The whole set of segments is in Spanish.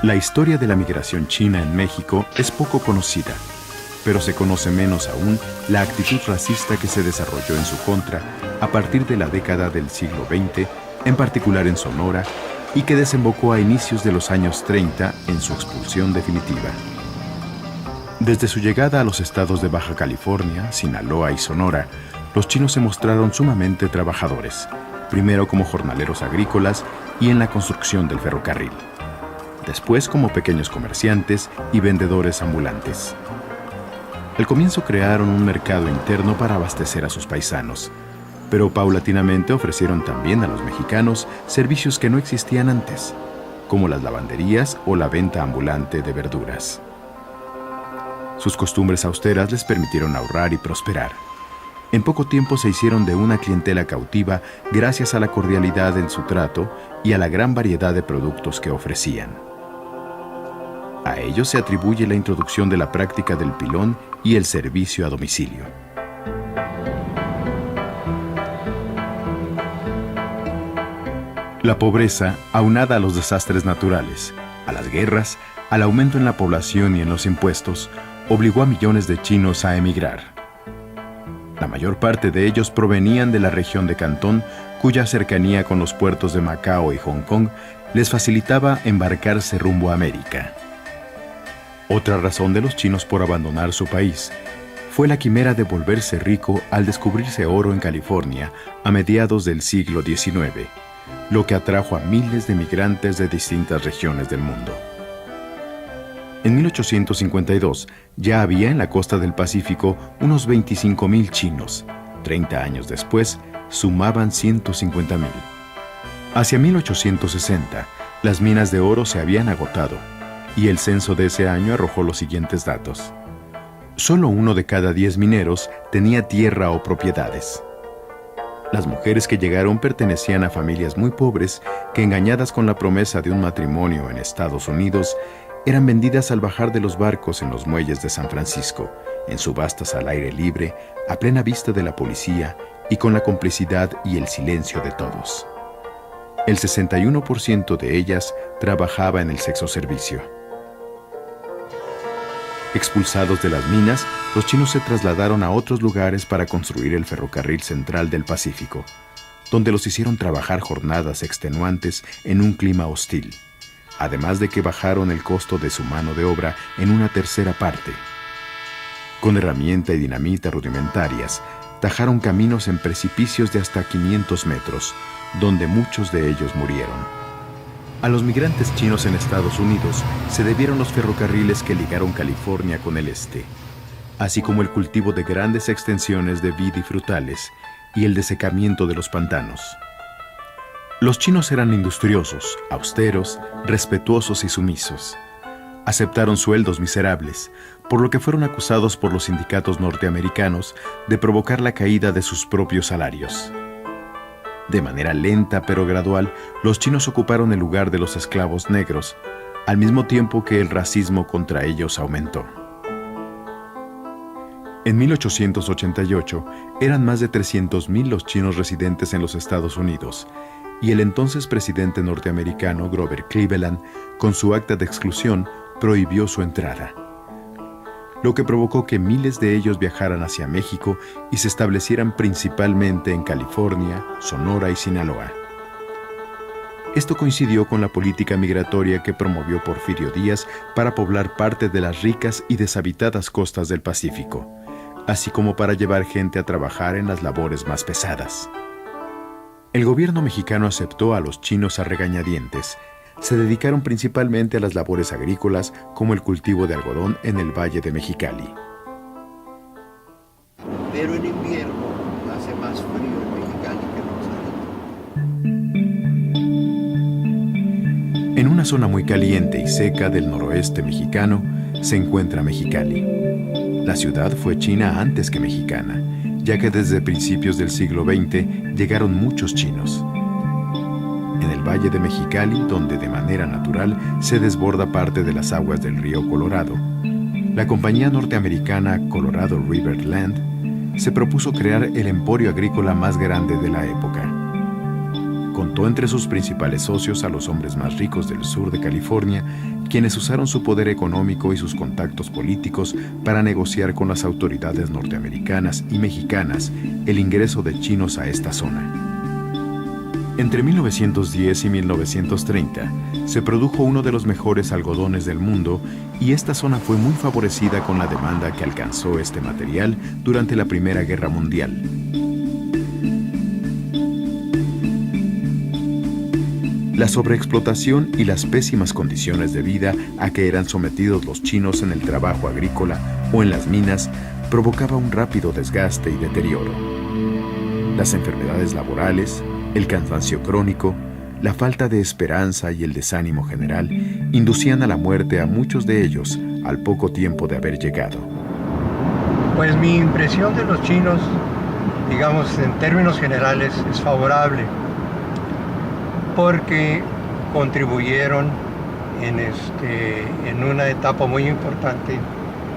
La historia de la migración china en México es poco conocida, pero se conoce menos aún la actitud racista que se desarrolló en su contra a partir de la década del siglo XX, en particular en Sonora, y que desembocó a inicios de los años 30 en su expulsión definitiva. Desde su llegada a los estados de Baja California, Sinaloa y Sonora, los chinos se mostraron sumamente trabajadores, primero como jornaleros agrícolas y en la construcción del ferrocarril, después como pequeños comerciantes y vendedores ambulantes. Al comienzo crearon un mercado interno para abastecer a sus paisanos, pero paulatinamente ofrecieron también a los mexicanos servicios que no existían antes, como las lavanderías o la venta ambulante de verduras. Sus costumbres austeras les permitieron ahorrar y prosperar. En poco tiempo se hicieron de una clientela cautiva gracias a la cordialidad en su trato y a la gran variedad de productos que ofrecían. A ellos se atribuye la introducción de la práctica del pilón y el servicio a domicilio. La pobreza, aunada a los desastres naturales, a las guerras, al aumento en la población y en los impuestos, obligó a millones de chinos a emigrar. La mayor parte de ellos provenían de la región de Cantón, cuya cercanía con los puertos de Macao y Hong Kong les facilitaba embarcarse rumbo a América. Otra razón de los chinos por abandonar su país fue la quimera de volverse rico al descubrirse oro en California a mediados del siglo XIX, lo que atrajo a miles de migrantes de distintas regiones del mundo. En 1852 ya había en la costa del Pacífico unos 25,000 chinos. 30 años después, sumaban 150,000. Hacia 1860, las minas de oro se habían agotado, y el censo de ese año arrojó los siguientes datos. Solo 1 de cada 10 mineros tenía tierra o propiedades. Las mujeres que llegaron pertenecían a familias muy pobres que, engañadas con la promesa de un matrimonio en Estados Unidos, eran vendidas al bajar de los barcos en los muelles de San Francisco, en subastas al aire libre, a plena vista de la policía y con la complicidad y el silencio de todos. El 61% de ellas trabajaba en el sexoservicio. Expulsados de las minas, los chinos se trasladaron a otros lugares para construir el ferrocarril central del Pacífico, donde los hicieron trabajar jornadas extenuantes en un clima hostil, además de que bajaron el costo de su mano de obra en una tercera parte. Con herramienta y dinamita rudimentarias, tajaron caminos en precipicios de hasta 500 metros, donde muchos de ellos murieron. A los migrantes chinos en Estados Unidos se debieron los ferrocarriles que ligaron California con el este, así como el cultivo de grandes extensiones de vid y frutales y el desecamiento de los pantanos. Los chinos eran industriosos, austeros, respetuosos y sumisos. Aceptaron sueldos miserables, por lo que fueron acusados por los sindicatos norteamericanos de provocar la caída de sus propios salarios. De manera lenta pero gradual, los chinos ocuparon el lugar de los esclavos negros, al mismo tiempo que el racismo contra ellos aumentó. En 1888, eran más de 300,000 los chinos residentes en los Estados Unidos, y el entonces presidente norteamericano Grover Cleveland, con su acta de exclusión, prohibió su entrada, lo que provocó que miles de ellos viajaran hacia México y se establecieran principalmente en California, Sonora y Sinaloa. Esto coincidió con la política migratoria que promovió Porfirio Díaz para poblar parte de las ricas y deshabitadas costas del Pacífico, así como para llevar gente a trabajar en las labores más pesadas. El gobierno mexicano aceptó a los chinos a regañadientes. Se dedicaron principalmente a las labores agrícolas, como el cultivo de algodón en el Valle de Mexicali. Pero en invierno hace más frío en Mexicali que en Rosarito. En una zona muy caliente y seca del noroeste mexicano se encuentra Mexicali. La ciudad fue china antes que mexicana, ya que desde principios del siglo XX llegaron muchos chinos. En el Valle de Mexicali, donde de manera natural se desborda parte de las aguas del río Colorado, La compañía norteamericana Colorado River Land se propuso crear el emporio agrícola más grande de la época. Contó entre sus principales socios a los hombres más ricos del sur de California, quienes usaron su poder económico y sus contactos políticos para negociar con las autoridades norteamericanas y mexicanas el ingreso de chinos a esta zona. Entre 1910 y 1930 se produjo uno de los mejores algodones del mundo y esta zona fue muy favorecida con la demanda que alcanzó este material durante la Primera Guerra Mundial. La sobreexplotación y las pésimas condiciones de vida a que eran sometidos los chinos en el trabajo agrícola o en las minas provocaba un rápido desgaste y deterioro. Las enfermedades laborales, el cansancio crónico, la falta de esperanza y el desánimo general inducían a la muerte a muchos de ellos al poco tiempo de haber llegado. Pues mi impresión de los chinos, digamos en términos generales, es favorable, porque contribuyeron en una etapa muy importante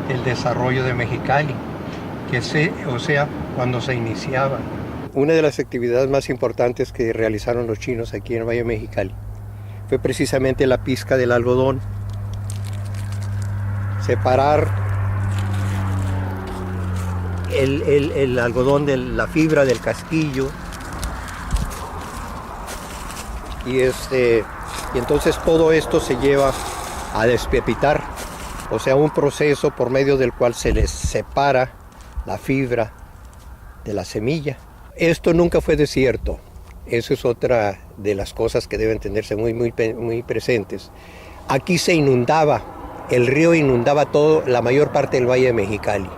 el desarrollo de Mexicali, cuando se iniciaba. Una de las actividades más importantes que realizaron los chinos aquí en el Valle de Mexicali fue precisamente la pizca del algodón. Separar el algodón de la fibra del casquillo y entonces todo esto se lleva a despepitar, o sea, un proceso por medio del cual se les separa la fibra de la semilla. Esto nunca fue desierto. Eso es otra de las cosas que deben tenerse muy presentes. Aquí se inundaba, el río inundaba la mayor parte del Valle de Mexicali.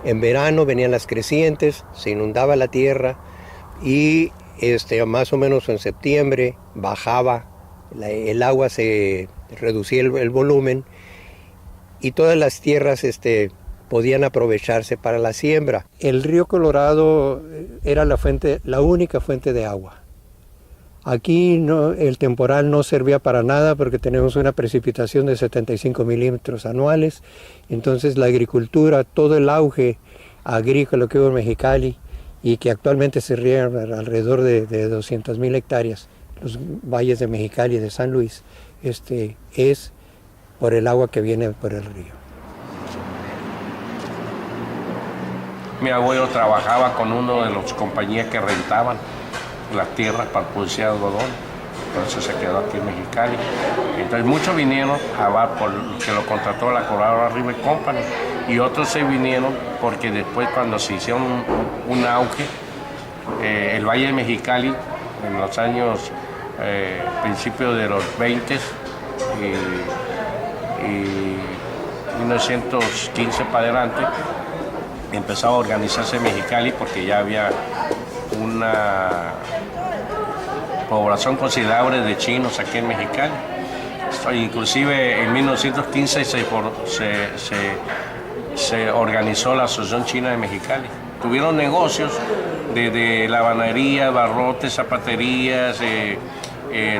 En verano venían las crecientes, se inundaba la tierra y más o menos en septiembre bajaba, el agua se reducía el volumen y todas las tierras podían aprovecharse para la siembra. El río Colorado era la única fuente de agua. Aquí el temporal no servía para nada porque tenemos una precipitación de 75 milímetros anuales. Entonces la agricultura, todo el auge agrícola que hubo en Mexicali y que actualmente se riega alrededor de 200,000 hectáreas, los valles de Mexicali y de San Luis, es por el agua que viene por el río. Mi abuelo trabajaba con uno de las compañías que rentaban las tierras para producir algodón, por eso se quedó aquí en Mexicali. Entonces muchos vinieron que lo contrató la Colorado River Company y otros se vinieron porque después cuando se hicieron un auge, el Valle de Mexicali en los años principios de los 20 y 1915 para adelante, empezó a organizarse Mexicali porque ya había una población considerable de chinos aquí en Mexicali. Inclusive en 1915 se organizó la Asociación China de Mexicali. Tuvieron negocios de lavandería, barrotes, zapaterías,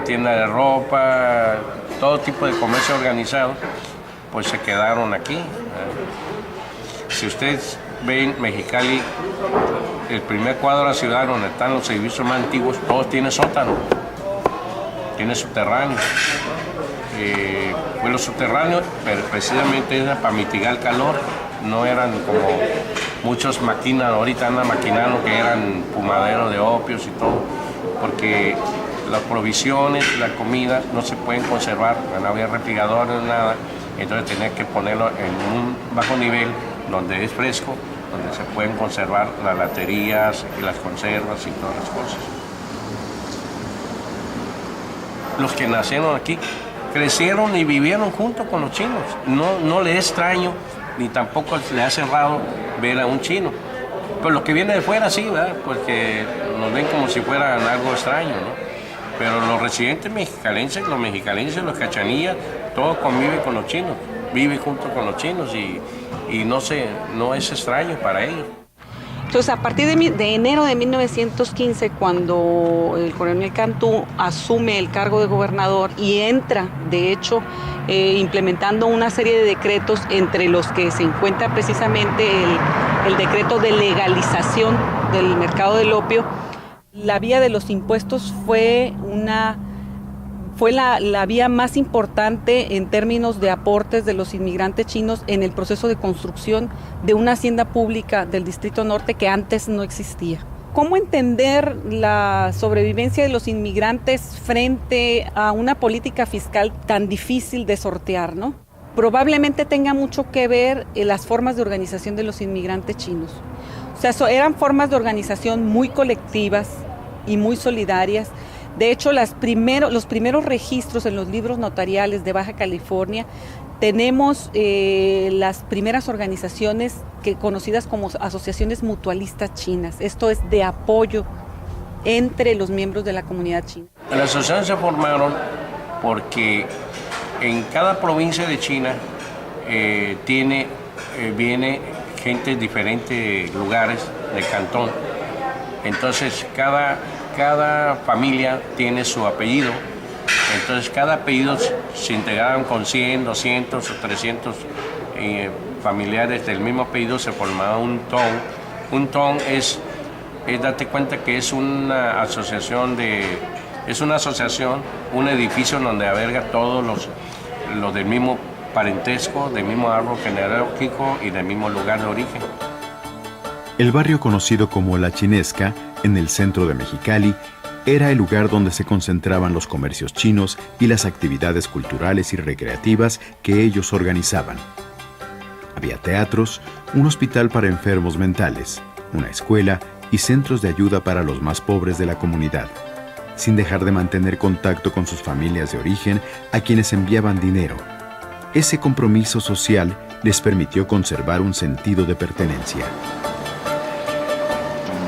tiendas de ropa, todo tipo de comercio organizado, pues se quedaron aquí. Si ustedes ven Mexicali, el primer cuadro de la ciudad donde están los servicios más antiguos, todos tienen sótano, tienen subterráneo. Pues los subterráneos, pero precisamente era para mitigar el calor, no eran como muchos maquinan, ahorita andan maquinando que eran fumaderos de opios y todo, porque las provisiones, la comida no se pueden conservar, no había refrigeradores, nada, entonces tenía que ponerlo en un bajo nivel donde es fresco, donde se pueden conservar las laterías y las conservas y todas las cosas. Los que nacieron aquí crecieron y vivieron junto con los chinos. No les es extraño ni tampoco les hace raro ver a un chino. Pero los que vienen de fuera sí, ¿verdad? Porque nos ven como si fueran algo extraño, ¿no? Pero los residentes mexicalenses, los cachanillas, todos conviven con los chinos, viven junto con los chinos y no es extraño para ellos. Entonces, a partir de enero de 1915, cuando el coronel Cantú asume el cargo de gobernador y entra, de hecho, implementando una serie de decretos, entre los que se encuentra precisamente el decreto de legalización del mercado del opio, la vía de los impuestos fue la vía más importante en términos de aportes de los inmigrantes chinos en el proceso de construcción de una hacienda pública del Distrito Norte que antes no existía. ¿Cómo entender la sobrevivencia de los inmigrantes frente a una política fiscal tan difícil de sortear, ¿no? Probablemente tenga mucho que ver las formas de organización de los inmigrantes chinos. O sea, eran formas de organización muy colectivas y muy solidarias. De hecho, los primeros registros en los libros notariales de Baja California, tenemos las primeras organizaciones conocidas como asociaciones mutualistas chinas. Esto es de apoyo entre los miembros de la comunidad china. Las asociaciones se formaron porque en cada provincia de China viene gente de diferentes lugares del cantón. Entonces, cada familia tiene su apellido, entonces cada apellido se integraban con 100, 200 o 300 familiares del mismo apellido, se formaba un tong. Un tong es date cuenta que es una asociación, un edificio donde alberga todos los del mismo parentesco, del mismo árbol genealógico y del mismo lugar de origen. El barrio conocido como La Chinesca, en el centro de Mexicali, era el lugar donde se concentraban los comercios chinos y las actividades culturales y recreativas que ellos organizaban. Había teatros, un hospital para enfermos mentales, una escuela y centros de ayuda para los más pobres de la comunidad, sin dejar de mantener contacto con sus familias de origen a quienes enviaban dinero. Ese compromiso social les permitió conservar un sentido de pertenencia.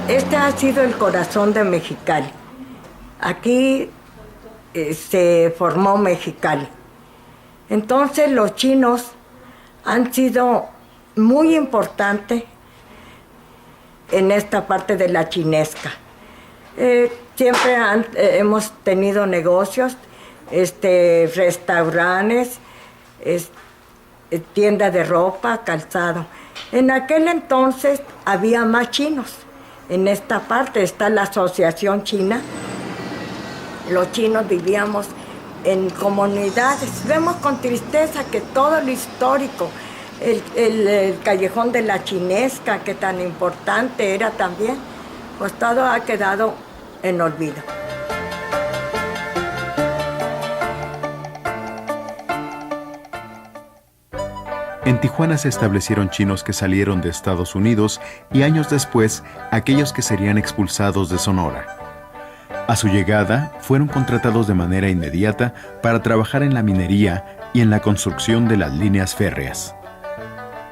Este ha sido el corazón de Mexicali. Aquí se formó Mexicali. Entonces los chinos han sido muy importantes en esta parte de La Chinesca. Siempre hemos tenido negocios, restaurantes, tiendas de ropa, calzado. En aquel entonces había más chinos. En esta parte está la Asociación China. Los chinos vivíamos en comunidades. Vemos con tristeza que todo lo histórico, el callejón de La Chinesca, que tan importante era también, pues todo ha quedado en olvido. En Tijuana se establecieron chinos que salieron de Estados Unidos y años después aquellos que serían expulsados de Sonora. A su llegada, fueron contratados de manera inmediata para trabajar en la minería y en la construcción de las líneas férreas.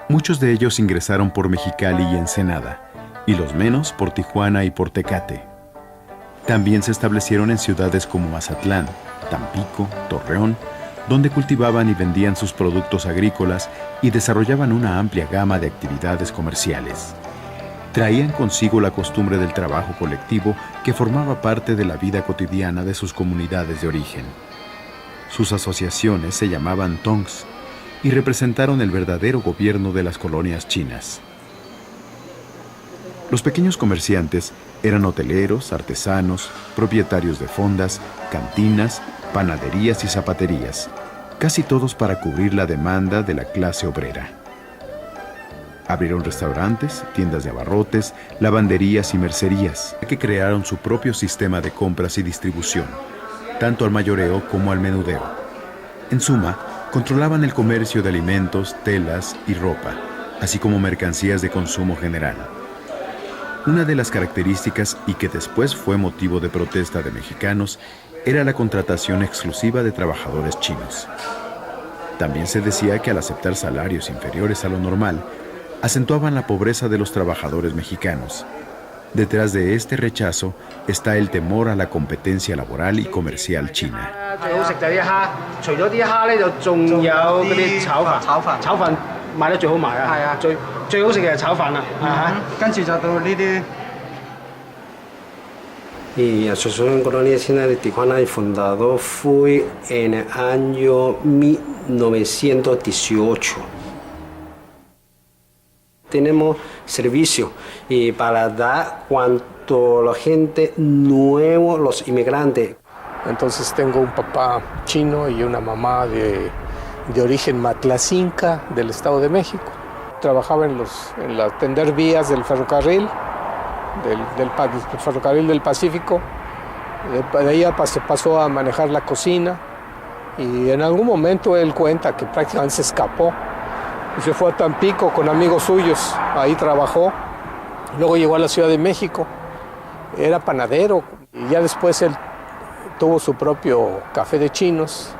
Muchos de ellos ingresaron por Mexicali y Ensenada, y los menos por Tijuana y por Tecate. También se establecieron en ciudades como Mazatlán, Tampico, Torreón, donde cultivaban y vendían sus productos agrícolas y desarrollaban una amplia gama de actividades comerciales. Traían consigo la costumbre del trabajo colectivo que formaba parte de la vida cotidiana de sus comunidades de origen. Sus asociaciones se llamaban tongs y representaron el verdadero gobierno de las colonias chinas. Los pequeños comerciantes eran hoteleros, artesanos, propietarios de fondas, cantinas, panaderías y zapaterías, casi todos para cubrir la demanda de la clase obrera. Abrieron restaurantes, tiendas de abarrotes, lavanderías y mercerías, que crearon su propio sistema de compras y distribución, tanto al mayoreo como al menudeo. En suma, controlaban el comercio de alimentos, telas y ropa, así como mercancías de consumo general. Una de las características, y que después fue motivo de protesta de mexicanos, era la contratación exclusiva de trabajadores chinos. También se decía que al aceptar salarios inferiores a lo normal, acentuaban la pobreza de los trabajadores mexicanos. Detrás de este rechazo está el temor a la competencia laboral y comercial china. 最好食嘅係炒飯啦，跟住就到呢啲。Y Asociación Colonia China de Tijuana fundado fue en el año 1918. Tenemos servicio y para dar cuanto la gente nueva, los inmigrantes. Entonces tengo un papá chino y una mamá de origen matlacinca del Estado de México. Trabajaba en tender vías del ferrocarril, del ferrocarril del Pacífico. De ahí pasó a manejar la cocina y en algún momento él cuenta que prácticamente se escapó y se fue a Tampico con amigos suyos. Ahí trabajó. Luego llegó a la Ciudad de México. Era panadero y ya después él tuvo su propio café de chinos.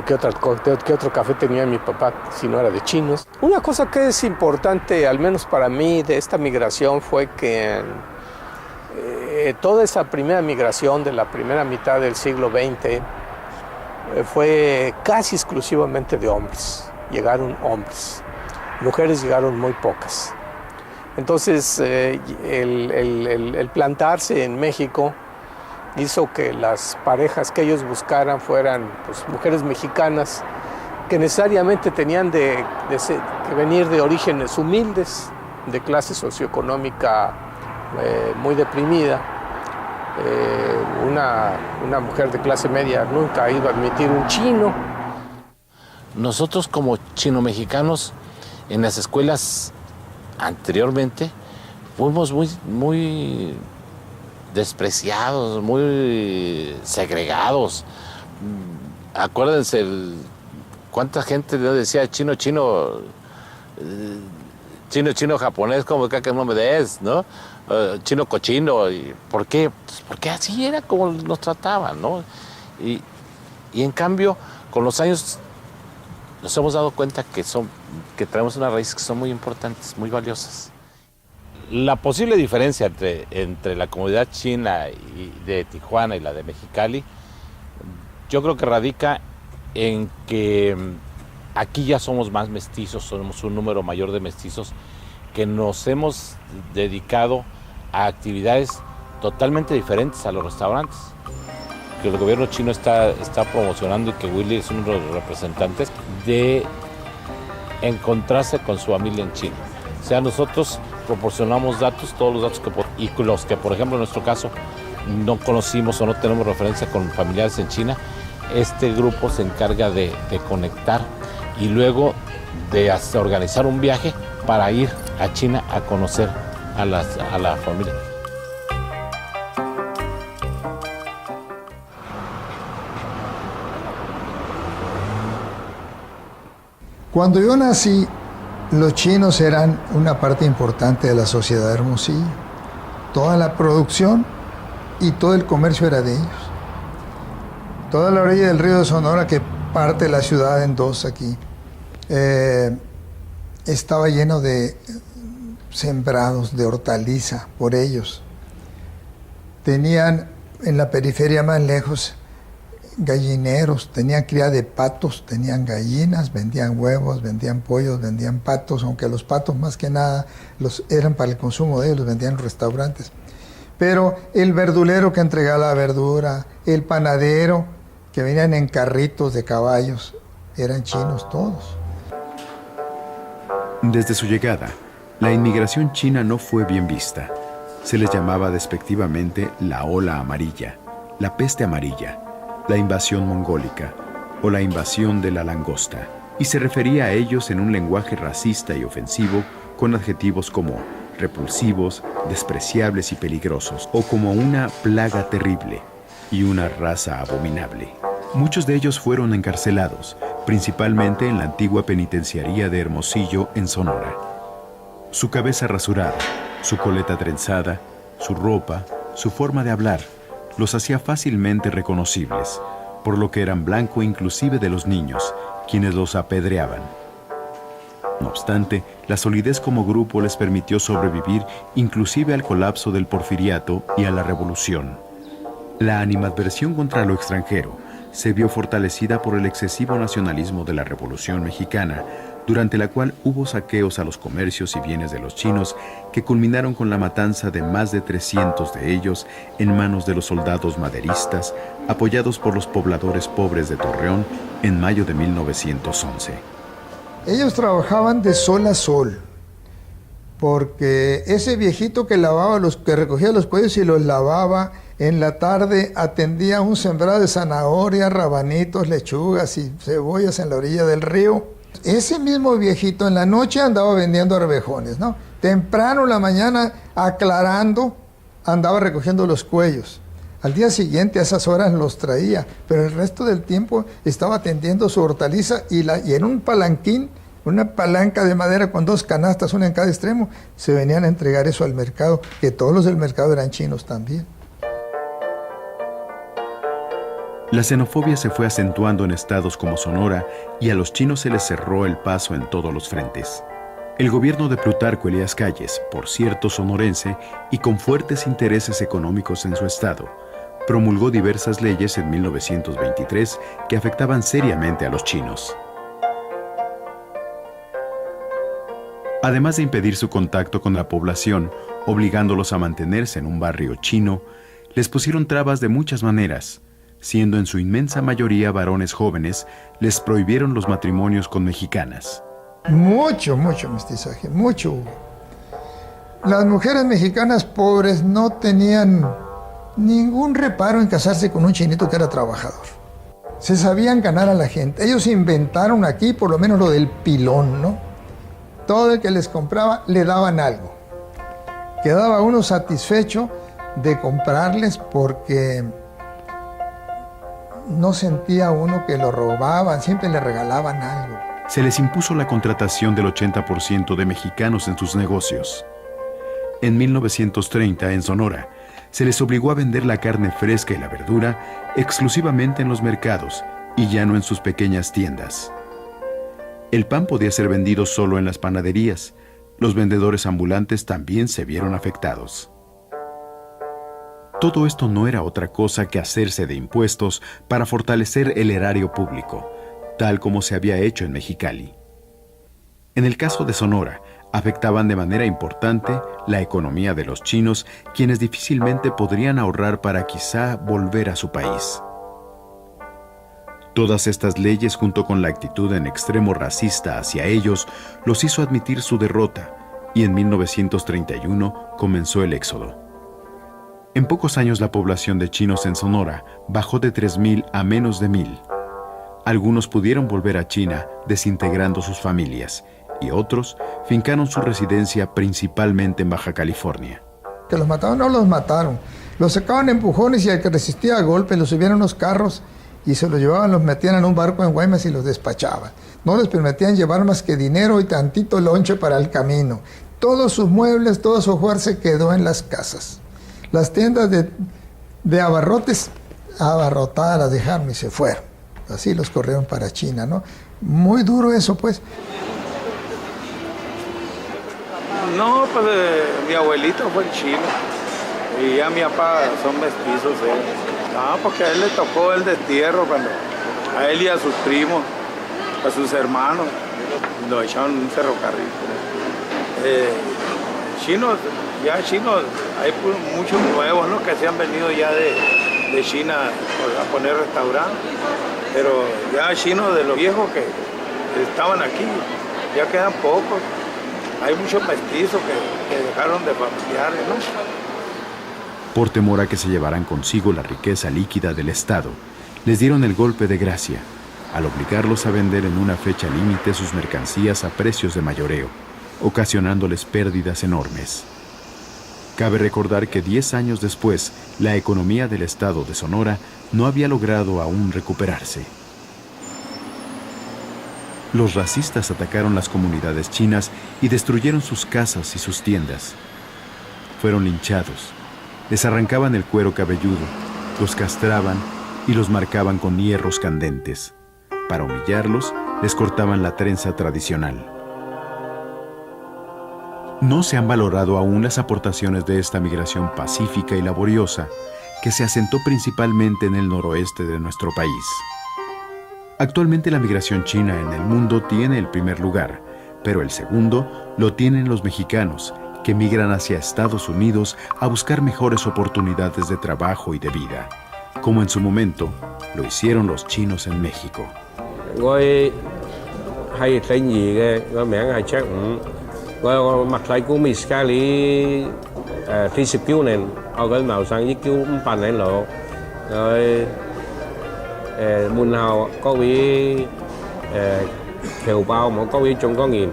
¿Qué otro café tenía mi papá si no era de chinos? Una cosa que es importante, al menos para mí, de esta migración fue que toda esa primera migración de la primera mitad del siglo XX fue casi exclusivamente de hombres. Llegaron hombres. Mujeres llegaron muy pocas. Entonces, el plantarse en México hizo que las parejas que ellos buscaran fueran pues, mujeres mexicanas que necesariamente tenían que venir de orígenes humildes, de clase socioeconómica muy deprimida. Una mujer de clase media nunca ha ido a admitir un chino. Nosotros como chino-mexicanos en las escuelas anteriormente fuimos muy despreciados, muy segregados. Acuérdense cuánta gente decía chino, japonés, como que no me des, ¿no? Chino cochino. ¿Por qué? Pues porque así era como nos trataban, ¿no? Y en cambio, con los años nos hemos dado cuenta que traemos unas raíces que son muy importantes, muy valiosas. La posible diferencia entre la comunidad china de Tijuana y la de Mexicali, yo creo que radica en que aquí ya somos más mestizos, somos un número mayor de mestizos que nos hemos dedicado a actividades totalmente diferentes a los restaurantes. Que el gobierno chino está promocionando y que Willy es uno de los representantes de encontrarse con su familia en China. O sea, nosotros proporcionamos datos, todos los datos y los que, por ejemplo, en nuestro caso, no conocimos o no tenemos referencia con familiares en China, este grupo se encarga de conectar y luego de organizar un viaje para ir a China a conocer a la familia. Cuando yo nací, los chinos eran una parte importante de la sociedad de Hermosillo. Toda la producción y todo el comercio era de ellos. Toda la orilla del río de Sonora, que parte la ciudad en dos aquí, estaba lleno de sembrados de hortaliza por ellos. Tenían en la periferia más lejos gallineros, tenían cría de patos, tenían gallinas, vendían huevos, vendían pollos, vendían patos, aunque los patos más que nada eran para el consumo de ellos, los vendían en restaurantes. Pero el verdulero que entregaba la verdura, el panadero que venían en carritos de caballos, eran chinos todos. Desde su llegada, la inmigración china no fue bien vista. Se les llamaba despectivamente la ola amarilla, la peste amarilla, la invasión mongólica o la invasión de la langosta, y se refería a ellos en un lenguaje racista y ofensivo con adjetivos como repulsivos, despreciables y peligrosos, o como una plaga terrible y una raza abominable. Muchos de ellos fueron encarcelados, principalmente en la antigua penitenciaría de Hermosillo, en Sonora. Su cabeza rasurada, su coleta trenzada, su ropa, su forma de hablar, los hacía fácilmente reconocibles, por lo que eran blanco inclusive de los niños, quienes los apedreaban. No obstante, la solidez como grupo les permitió sobrevivir inclusive al colapso del porfiriato y a la revolución. La animadversión contra lo extranjero se vio fortalecida por el excesivo nacionalismo de la Revolución Mexicana, durante la cual hubo saqueos a los comercios y bienes de los chinos que culminaron con la matanza de más de 300 de ellos en manos de los soldados maderistas, apoyados por los pobladores pobres de Torreón en mayo de 1911. Ellos trabajaban de sol a sol, porque ese viejito que recogía los cuellos y los lavaba, en la tarde atendía un sembrado de zanahoria, rabanitos, lechugas y cebollas en la orilla del río. Ese mismo viejito en la noche andaba vendiendo arvejones, ¿no? Temprano en la mañana, aclarando, andaba recogiendo los cuellos. Al día siguiente a esas horas los traía, pero el resto del tiempo estaba atendiendo su hortaliza y en un palanquín, una palanca de madera con 2 canastas, una en cada extremo, se venían a entregar eso al mercado, que todos los del mercado eran chinos también. La xenofobia se fue acentuando en estados como Sonora y a los chinos se les cerró el paso en todos los frentes. El gobierno de Plutarco Elías Calles, por cierto sonorense y con fuertes intereses económicos en su estado, promulgó diversas leyes en 1923 que afectaban seriamente a los chinos. Además de impedir su contacto con la población, obligándolos a mantenerse en un barrio chino, les pusieron trabas de muchas maneras. Siendo en su inmensa mayoría varones jóvenes, les prohibieron los matrimonios con mexicanas. Mucho mestizaje, mucho hubo. Las mujeres mexicanas pobres no tenían ningún reparo en casarse con un chinito que era trabajador. Se sabían ganar a la gente. Ellos inventaron aquí por lo menos lo del pilón, ¿no? Todo el que les compraba le daban algo. Quedaba uno satisfecho de comprarles porque no sentía uno que lo robaban, siempre le regalaban algo. Se les impuso la contratación del 80% de mexicanos en sus negocios. En 1930, en Sonora, se les obligó a vender la carne fresca y la verdura exclusivamente en los mercados y ya no en sus pequeñas tiendas. El pan podía ser vendido solo en las panaderías. Los vendedores ambulantes también se vieron afectados. Todo esto no era otra cosa que hacerse de impuestos para fortalecer el erario público, tal como se había hecho en Mexicali. En el caso de Sonora, afectaban de manera importante la economía de los chinos, quienes difícilmente podrían ahorrar para quizá volver a su país. Todas estas leyes, junto con la actitud en extremo racista hacia ellos, los hizo admitir su derrota, y en 1931 comenzó el éxodo. En pocos años la población de chinos en Sonora bajó de 3,000 a menos de 1,000. Algunos pudieron volver a China desintegrando sus familias y otros fincaron su residencia principalmente en Baja California. Que los mataron, no los mataron. Los sacaban empujones y al que resistía a golpes los subían a unos carros y se los llevaban, los metían en un barco en Guaymas y los despachaban. No les permitían llevar más que dinero y tantito lonche para el camino. Todos sus muebles, todo su hogar se quedó en las casas. Las tiendas de abarrotes, abarrotadas las dejaron y se fueron. Así los corrieron para China, ¿no? Muy duro eso, pues. No, pues mi abuelito fue el chino y ya mi papá son mestizos. Porque a él le tocó el destierro cuando a él y a sus primos, a sus hermanos, lo echaron en un ferrocarril. Chinos, hay muchos nuevos, ¿no? Que se han venido ya de China a poner restaurantes, pero ya chinos de los viejos que estaban aquí, ya quedan pocos. Hay muchos mestizos que dejaron de familiares, ¿no? Por temor a que se llevaran consigo la riqueza líquida del Estado, les dieron el golpe de gracia, al obligarlos a vender en una fecha límite sus mercancías a precios de mayoreo, ocasionándoles pérdidas enormes. Cabe recordar que 10 años después, la economía del estado de Sonora no había logrado aún recuperarse. Los racistas atacaron las comunidades chinas y destruyeron sus casas y sus tiendas. Fueron linchados, les arrancaban el cuero cabelludo, los castraban y los marcaban con hierros candentes. Para humillarlos, les cortaban la trenza tradicional. No se han valorado aún las aportaciones de esta migración pacífica y laboriosa que se asentó principalmente en el noroeste de nuestro país. Actualmente la migración china en el mundo tiene el primer lugar, pero el segundo lo tienen los mexicanos, que migran hacia Estados Unidos a buscar mejores oportunidades de trabajo y de vida, como en su momento lo hicieron los chinos en México. 係姓義嘅，個名係 Jack 伍。我墨西哥 Mexicali 49年，我個謀生已經586。佢門後各位僑胞冇各位中國人，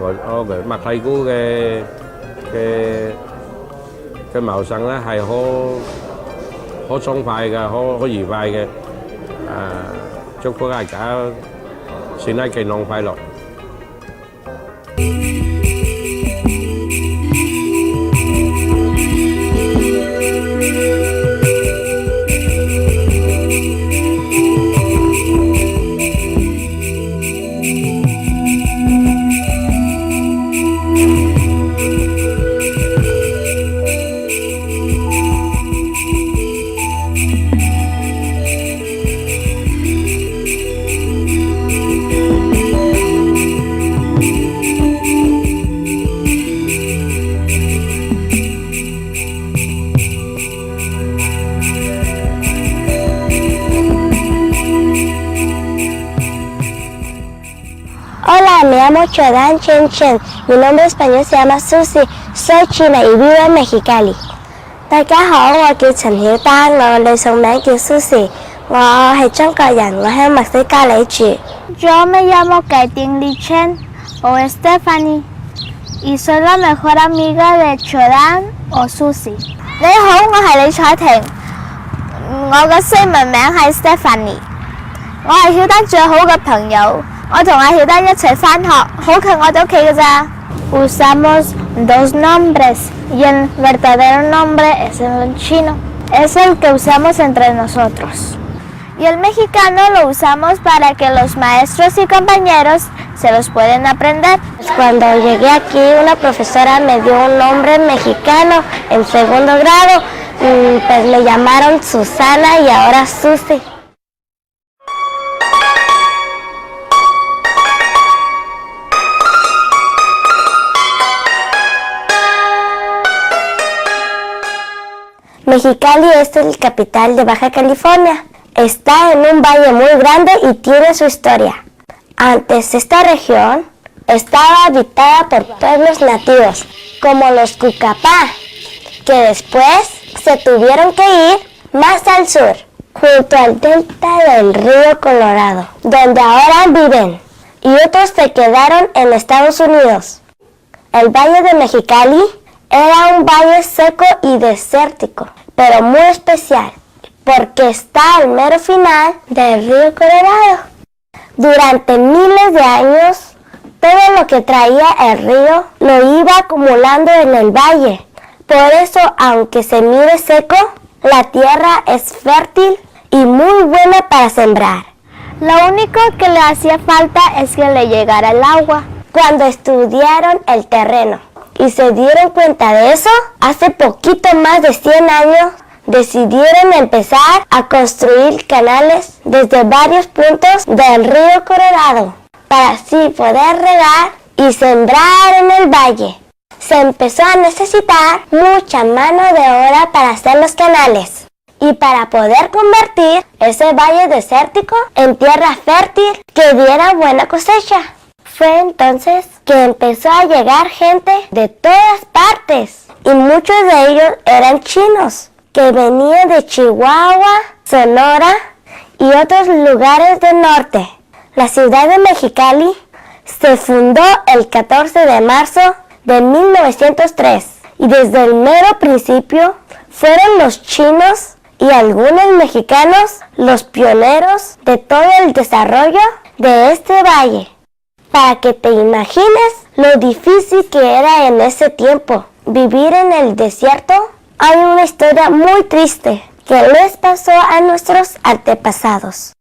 我個墨西哥嘅謀生咧係好暢快嘅，好愉快嘅。祝福大家聖誕健康快樂。Hola, me llamo Chodan Chen Chen. Mi nombre español se llama Susi. Soy china y vivo en Mexicali. 大家好，我叫陳曉丹，我女送名叫 Susi。我係中國人，我喺墨西哥裏住。Yo me llamo Kaitin Li Chen o Stephanie y soy la mejor amiga de Chodan o Susi。你好，我係李彩婷，我嘅英文名係 Stephanie。我係曉丹最好嘅朋友。 我同阿曉丹一齊返學，好近我哋屋企㗎咋。Usamos dos nombres y el verdadero nombre es el chino. Es el que usamos entre nosotros. Y el mexicano lo usamos para que los maestros y compañeros se los pueden aprender. Cuando llegué aquí, una profesora me dio un nombre mexicano en segundo grado. Pues me llamaron Susana y ahora Susi. Mexicali es el capital de Baja California. Está en un valle muy grande y tiene su historia. Antes esta región estaba habitada por pueblos nativos, como los Cucapá, que después se tuvieron que ir más al sur, junto al delta del río Colorado, donde ahora viven, y otros se quedaron en Estados Unidos. El valle de Mexicali era un valle seco y desértico, pero muy especial, porque está al mero final del río Colorado. Durante miles de años, todo lo que traía el río lo iba acumulando en el valle. Por eso, aunque se mire seco, la tierra es fértil y muy buena para sembrar. Lo único que le hacía falta es que le llegara el agua. Cuando estudiaron el terreno y se dieron cuenta de eso, hace poquito más de 100 años, decidieron empezar a construir canales desde varios puntos del río Colorado para así poder regar y sembrar en el valle. Se empezó a necesitar mucha mano de obra para hacer los canales y para poder convertir ese valle desértico en tierra fértil que diera buena cosecha. Fue entonces que empezó a llegar gente de todas partes y muchos de ellos eran chinos que venían de Chihuahua, Sonora y otros lugares del norte. La ciudad de Mexicali se fundó el 14 de marzo de 1903 y desde el mero principio fueron los chinos y algunos mexicanos los pioneros de todo el desarrollo de este valle. Para que te imagines lo difícil que era en ese tiempo vivir en el desierto, hay una historia muy triste que les pasó a nuestros antepasados.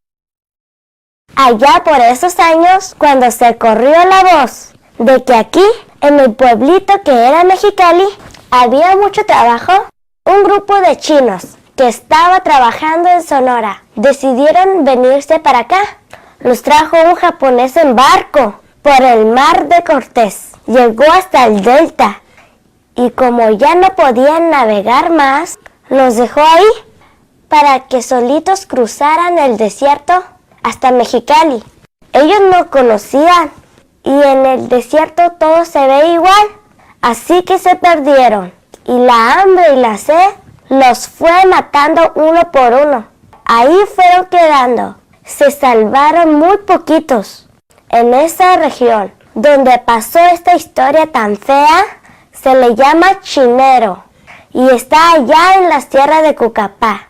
Allá por esos años, cuando se corrió la voz de que aquí, en el pueblito que era Mexicali, había mucho trabajo, un grupo de chinos que estaba trabajando en Sonora decidieron venirse para acá. Los trajo un japonés en barco por el mar de Cortés. Llegó hasta el delta y como ya no podían navegar más, los dejó ahí para que solitos cruzaran el desierto hasta Mexicali. Ellos no conocían y en el desierto todo se ve igual, así que se perdieron y la hambre y la sed los fue matando uno por uno. Ahí fueron quedando, se salvaron muy poquitos. En esa región donde pasó esta historia tan fea, se le llama Chinero y está allá en las tierras de Cucapá.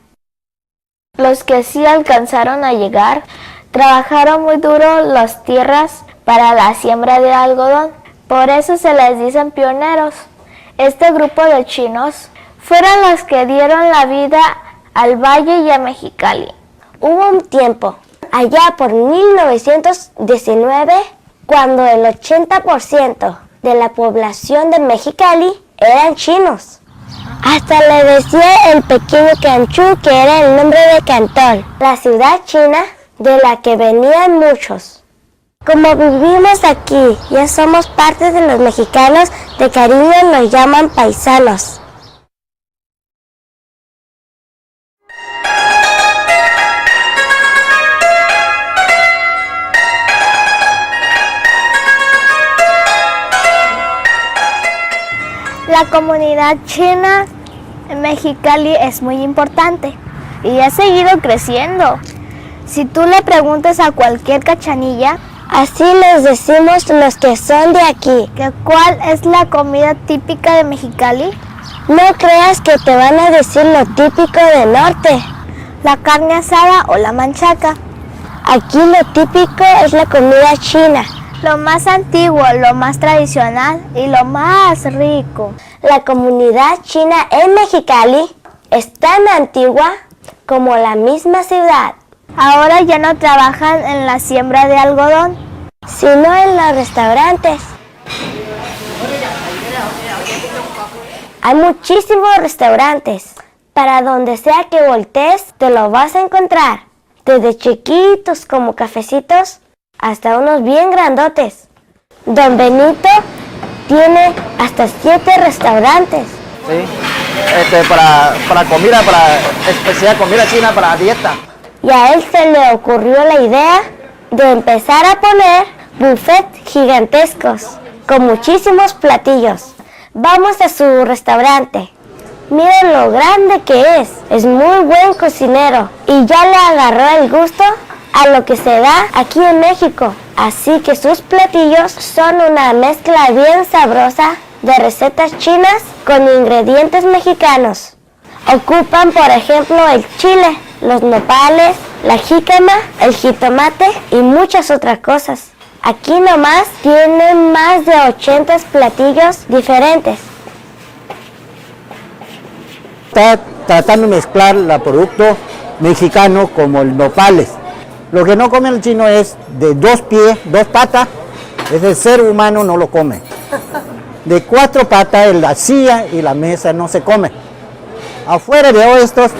Los que sí alcanzaron a llegar, trabajaron muy duro las tierras para la siembra de algodón. Por eso se les dicen pioneros. Este grupo de chinos fueron los que dieron la vida al Valle y a Mexicali. Hubo un tiempo, allá por 1919, cuando el 80% de la población de Mexicali eran chinos. Hasta le decía el pequeño Canchú, que era el nombre de Cantón, la ciudad china de la que venían muchos. Como vivimos aquí, ya somos parte de los mexicanos, de cariño nos llaman paisanos. La comunidad china en Mexicali es muy importante y ha seguido creciendo. Si tú le preguntas a cualquier cachanilla, así les decimos los que son de aquí, que ¿cuál es la comida típica de Mexicali? No creas que te van a decir lo típico del norte. La carne asada o la manchaca. Aquí lo típico es la comida china. Lo más antiguo, lo más tradicional y lo más rico. La comunidad china en Mexicali es tan antigua como la misma ciudad. Ahora ya no trabajan en la siembra de algodón, sino en los restaurantes. Hay muchísimos restaurantes. Para donde sea que voltees, te lo vas a encontrar. Desde chiquitos como cafecitos hasta unos bien grandotes. Don Benito tiene hasta 7 restaurantes. Sí, para comida, para especial comida china para dieta. Y a él se le ocurrió la idea de empezar a poner buffets gigantescos con muchísimos platillos. Vamos a su restaurante. Miren lo grande que es muy buen cocinero y ya le agarró el gusto a lo que se da aquí en México. Así que sus platillos son una mezcla bien sabrosa de recetas chinas con ingredientes mexicanos. Ocupan, por ejemplo, el chile, los nopales, la jícama, el jitomate y muchas otras cosas. Aquí nomás tienen más de 80 platillos diferentes. Está tratando de mezclar el producto mexicano como el nopales. Lo que no come el chino es de 2 pies, 2 patas, es el ser humano no lo come. De 4 patas, la silla y la mesa no se come. Afuera de estos,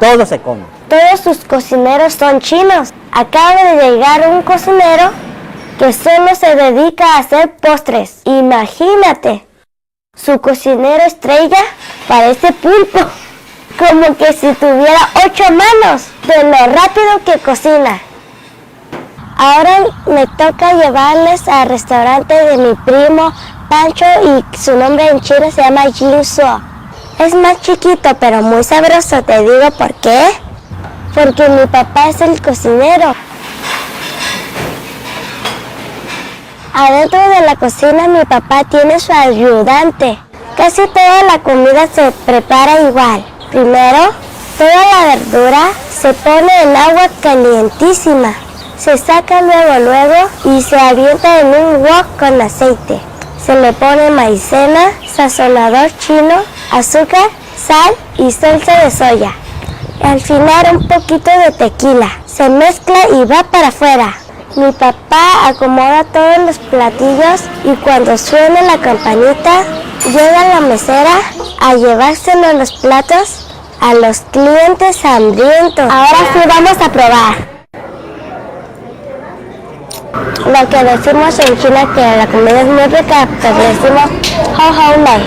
todo se come. Todos sus cocineros son chinos. Acaba de llegar un cocinero que solo se dedica a hacer postres. Imagínate, su cocinero estrella parece pulpo, como que si tuviera 8 manos, de lo rápido que cocina. Ahora me toca llevarles al restaurante de mi primo Pancho y su nombre en chino se llama Jin Suo. Es más chiquito pero muy sabroso, te digo por qué. Porque mi papá es el cocinero. Adentro de la cocina mi papá tiene su ayudante. Casi toda la comida se prepara igual. Primero, toda la verdura se pone en agua calientísima. Se saca luego y se avienta en un wok con aceite. Se le pone maicena, sazonador chino, azúcar, sal y salsa de soya. Al final un poquito de tequila. Se mezcla y va para afuera. Mi papá acomoda todos los platillos y cuando suena la campanita, llega la mesera a llevárselo los platos a los clientes hambrientos. Ahora sí vamos a probar. Lo que decimos en China que la comida es muy rica, pues decimos hao hao nei.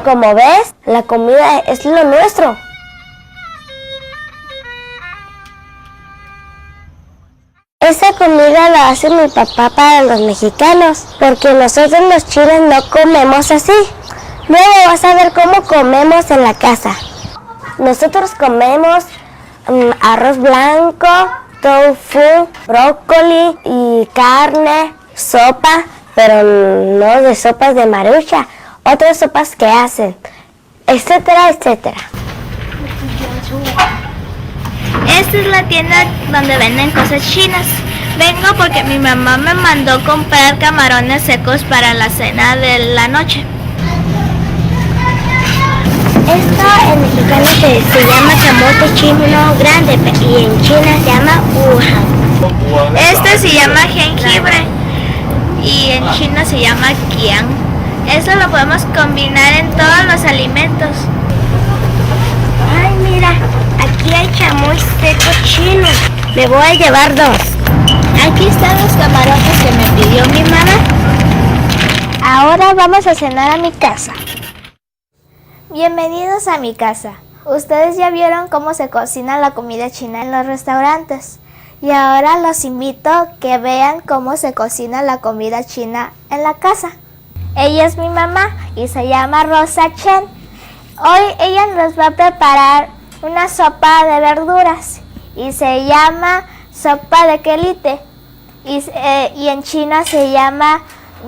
Como ves, la comida es lo nuestro. Esa comida la hace mi papá para los mexicanos, porque nosotros los chinos no comemos así. Luego vas a ver cómo comemos en la casa. Nosotros comemos arroz blanco, tofu, brócoli y carne, sopa, pero no de sopas de marucha, otras sopas que hacen, etcétera, etcétera. Esta es la tienda donde venden cosas chinas. Vengo porque mi mamá me mandó comprar camarones secos para la cena de la noche. Esto en mexicano se llama camote chino grande y en China se llama wuhan. Este se llama jengibre y en China se llama qiang. Eso lo podemos combinar en todos los alimentos. Ay, mira, aquí hay chamoy seco chino. Me voy a llevar 2. Aquí están los camarones que me pidió mi mamá. Ahora vamos a cenar a mi casa. Bienvenidos a mi casa. Ustedes ya vieron cómo se cocina la comida china en los restaurantes. Y ahora los invito a que vean cómo se cocina la comida china en la casa. Ella es mi mamá y se llama Rosa Chen. Hoy ella nos va a preparar una sopa de verduras y se llama sopa de quelite y en China se llama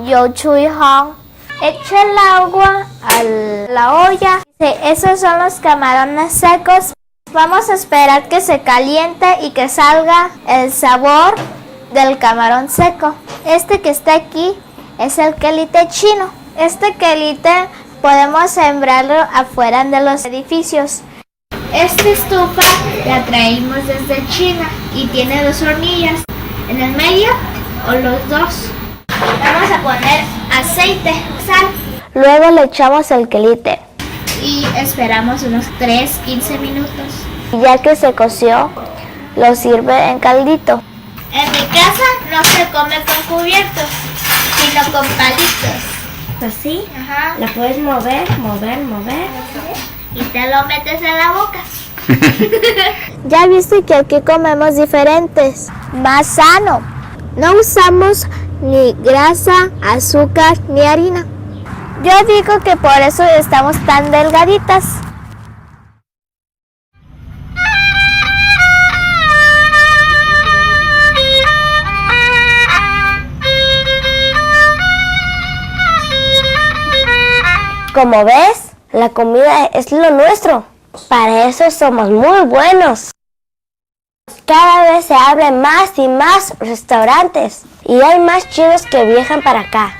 you chui hong. Echa el agua a la olla. Esos son los camarones secos. Vamos a esperar que se caliente y que salga el sabor del camarón seco. Este que está aquí es el quelite chino. Este quelite podemos sembrarlo afuera de los edificios. Esta estufa la traímos desde China y tiene 2 hornillas. En el medio o los 2. Vamos a poner aceite, sal. Luego le echamos el quelite. Y esperamos unos 15 minutos. Ya que se coció, lo sirve en caldito. En mi casa no se come con cubiertos, sino con palitos. Así, Ajá. la puedes mover. Y te lo metes en la boca. Ya viste que aquí comemos diferentes, más sano. No usamos ni grasa, azúcar ni harina. Yo digo que por eso estamos tan delgaditas. Como ves, la comida es lo nuestro. Para eso somos muy buenos. Cada vez se abren más y más restaurantes y hay más chinos que viajan para acá.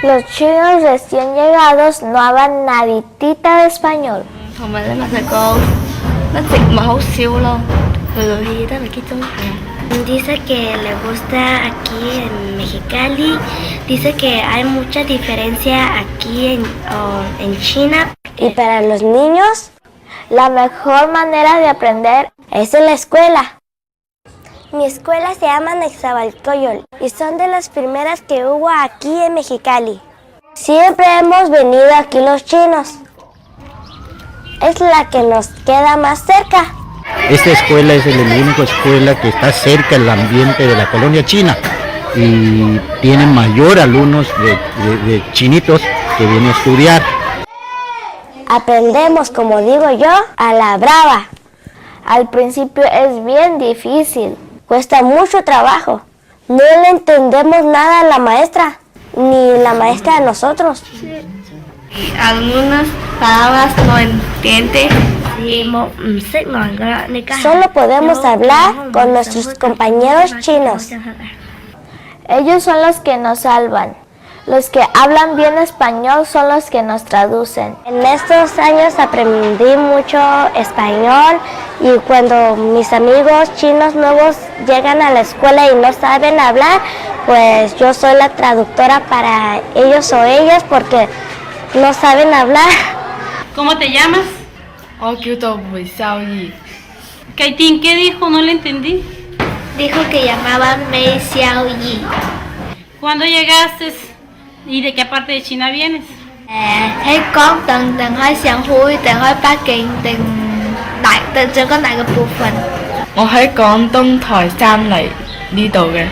Los chinos recién llegados no hablan naditita de español. Dice que le gusta aquí en Mexicali, dice que hay mucha diferencia aquí en China. Y para los niños, la mejor manera de aprender es en la escuela. Mi escuela se llama Nexabalcoyol y son de las primeras que hubo aquí en Mexicali. Siempre hemos venido aquí los chinos. Es la que nos queda más cerca. Esta escuela es la única escuela que está cerca del ambiente de la colonia china y tiene mayor alumnos de chinitos que vienen a estudiar. Aprendemos, como digo yo, a la brava. Al principio es bien difícil, cuesta mucho trabajo. No le entendemos nada a la maestra, ni la maestra a nosotros. Algunas palabras no entiende. Solo podemos hablar con nuestros compañeros chinos. Ellos son los que nos salvan. Los que hablan bien español son los que nos traducen. En estos años aprendí mucho español y cuando mis amigos chinos nuevos llegan a la escuela y no saben hablar, pues yo soy la traductora para ellos o ellas porque no saben hablar. ¿Cómo te llamas? Kaitín, ¿qué dijo? No le entendí. Dijo que llamaban Mei Xiaoyi. ¿Cuándo llegaste y de qué parte de China vienes? Thấy con từng hơi sàng hui, từng hơi Bắc Kinh, từng chưa có đại部phận. 我喺廣東台山嚟呢度嘅。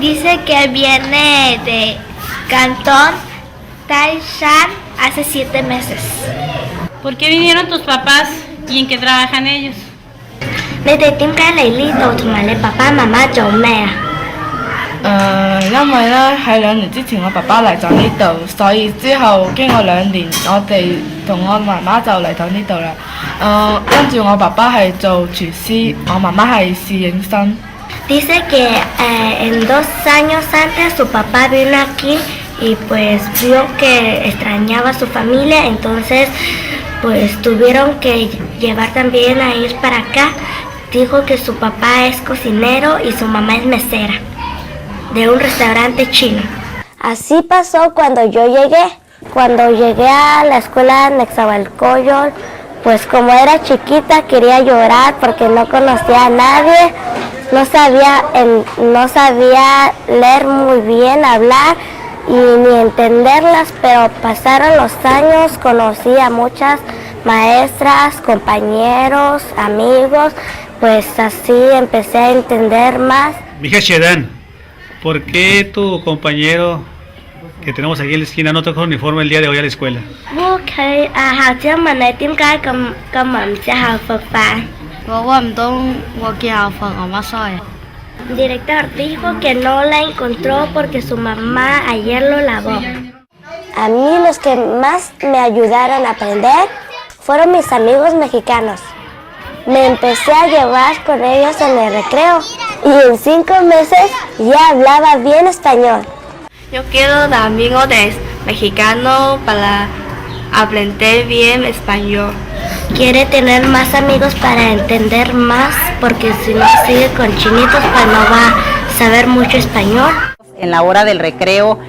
Dice que viene de Cantón Taishan hace 7 meses. ¿Por qué vinieron tus papás y en qué trabajan ellos? Để tìm tìm cái này lý do同埋你爸爸媽媽做咩啊？因為咧喺2年之前我爸爸嚟咗呢度，所以之後經過2年，我哋同我媽媽就嚟咗呢度啦。跟住我爸爸係做廚師，我媽媽係侍應生。Dice que en 2 años antes su papá vino aquí y pues vio que extrañaba a su familia, entonces pues tuvieron que llevar también a ellos para acá. Dijo que su papá es cocinero y su mamá es mesera de un restaurante chino. Así pasó cuando yo llegué. Cuando llegué a la escuela de Nezahualcóyotl, pues como era chiquita quería llorar porque no conocía a nadie, no sabía leer muy bien, hablar y ni entenderlas, pero pasaron los años, conocí a muchas maestras, compañeros, amigos, pues así empecé a entender más. Mija Shedan, ¿por qué tu compañero que tenemos aquí en la esquina no trajo uniforme el día de hoy a la escuela? Khi học trước mình này tiếng cái con mình sẽ học Phật Pháp. El director dijo que no la encontró porque su mamá ayer lo lavó. A mí los que más me ayudaron a aprender fueron mis amigos mexicanos. Me empecé a llevar con ellos en el recreo y en 5 meses ya hablaba bien español. Yo quiero amigos mexicanos para aprender bien español. Quiere tener más amigos para entender más, porque si no sigue con chinitos pues no va a saber mucho español. En la hora del recreo,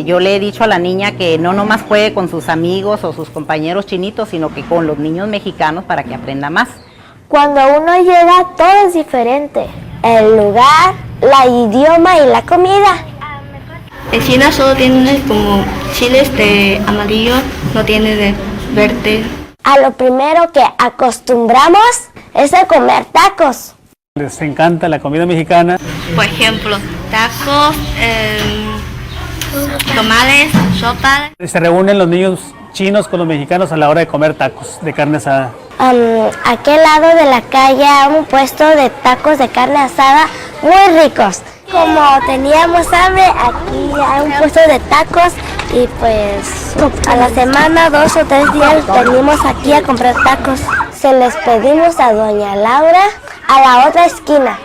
yo le he dicho a la niña que no nomás juegue con sus amigos o sus compañeros chinitos, sino que con los niños mexicanos para que aprenda más. Cuando uno llega, todo es diferente. El lugar, la idioma y la comida. En China solo tiene como chiles de amarillo, no tiene de verde. A lo primero que acostumbramos es a comer tacos. Les encanta la comida mexicana. Por ejemplo, tacos, tamales, sopa. Se reúnen los niños chinos con los mexicanos a la hora de comer tacos de carne asada. A aquel lado de la calle hay un puesto de tacos de carne asada muy ricos. Como teníamos hambre, aquí hay un puesto de tacos y pues a la semana 2 o 3 días venimos aquí a comprar tacos. Se les pedimos a doña Laura a la otra esquina.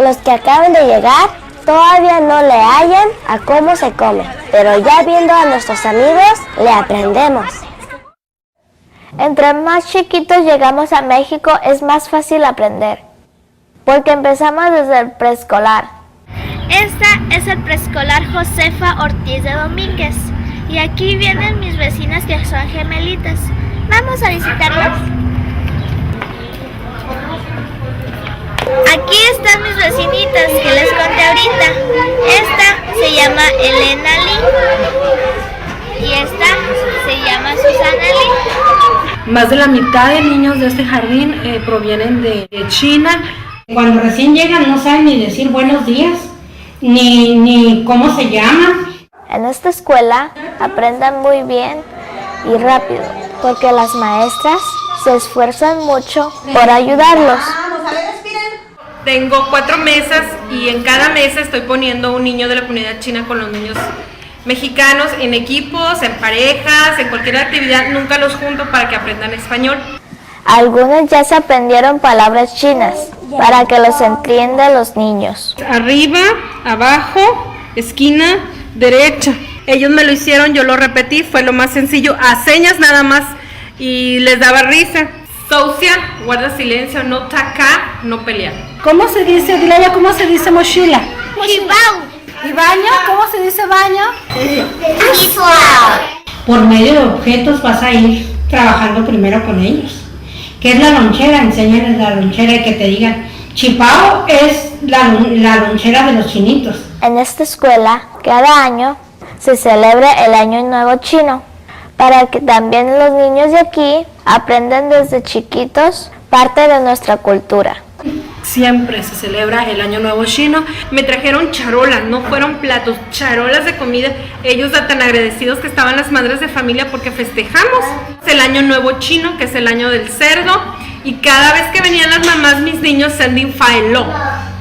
Los que acaban de llegar todavía no le hallan a cómo se come, pero ya viendo a nuestros amigos le aprendemos. Entre más chiquitos llegamos a México es más fácil aprender, porque empezamos desde el preescolar. Esta es el preescolar Josefa Ortiz de Domínguez y aquí vienen mis vecinas que son gemelitas. Vamos a visitarlas. Aquí están mis vecinitas que les conté ahorita. Esta se llama Elena Lee y esta se llama Susana Lee. Más de la mitad de niños de este jardín provienen de China. Cuando recién llegan no saben ni decir buenos días, ni cómo se llaman. En esta escuela aprenden muy bien y rápido, porque las maestras se esfuerzan mucho por ayudarlos. Tengo 4 mesas y en cada mesa estoy poniendo un niño de la comunidad china con los niños mexicanos en equipos, en parejas, en cualquier actividad. Nunca los junto para que aprendan español. Algunos ya se aprendieron palabras chinas para que los entiendan los niños. Arriba, abajo, esquina, derecha. Ellos me lo hicieron, yo lo repetí, fue lo más sencillo, a señas nada más y les daba risa. Socia, guarda silencio, no taca, no pelear. ¿Cómo se dice, dile ya cómo se dice mochila? Mochila. ¿Y baño? ¿Cómo se dice baño? Por medio de objetos vas a ir trabajando primero con ellos. ¿Qué es la lonchera? Enséñales la lonchera y que te digan Chipao es la lonchera de los chinitos. En esta escuela, cada año se celebra el Año Nuevo Chino, para que también los niños de aquí aprendan desde chiquitos parte de nuestra cultura. Siempre se celebra el Año Nuevo Chino. Me trajeron charolas, no fueron platos, charolas de comida. Ellos tan agradecidos que estaban las madres de familia porque festejamos el Año Nuevo Chino, que es el año del cerdo. Y cada vez que venían las mamás, mis niños sending faelo,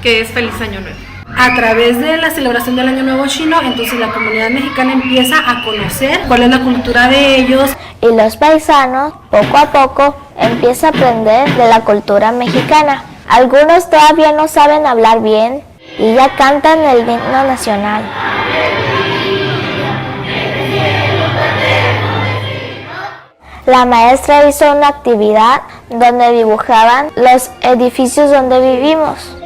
que es Feliz Año Nuevo. A través de la celebración del Año Nuevo Chino, entonces la comunidad mexicana empieza a conocer cuál es la cultura de ellos. Y los paisanos, poco a poco, empiezan a aprender de la cultura mexicana. Algunos todavía no saben hablar bien y ya cantan el himno nacional. La maestra hizo una actividad donde dibujaban los edificios donde vivimos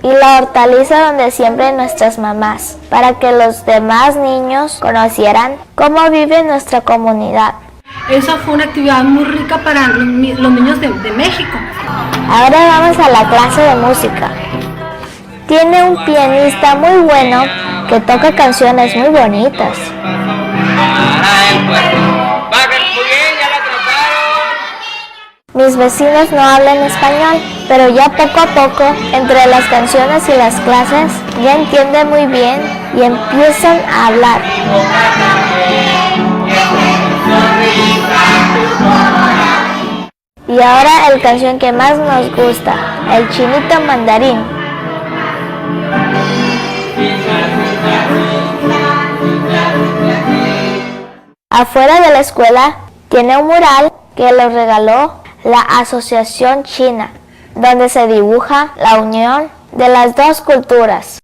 y la hortaliza donde siembran nuestras mamás, para que los demás niños conocieran cómo vive nuestra comunidad. Esa fue una actividad muy rica para los niños de México. Ahora vamos a la clase de música. Tiene un pianista muy bueno que toca canciones muy bonitas. Mis vecinos no hablan español, pero ya poco a poco, entre las canciones y las clases, ya entienden muy bien y empiezan a hablar. Y ahora la canción que más nos gusta, El Chinito Mandarín. Afuera de la escuela tiene un mural que lo regaló la Asociación China, donde se dibuja la unión de las dos culturas.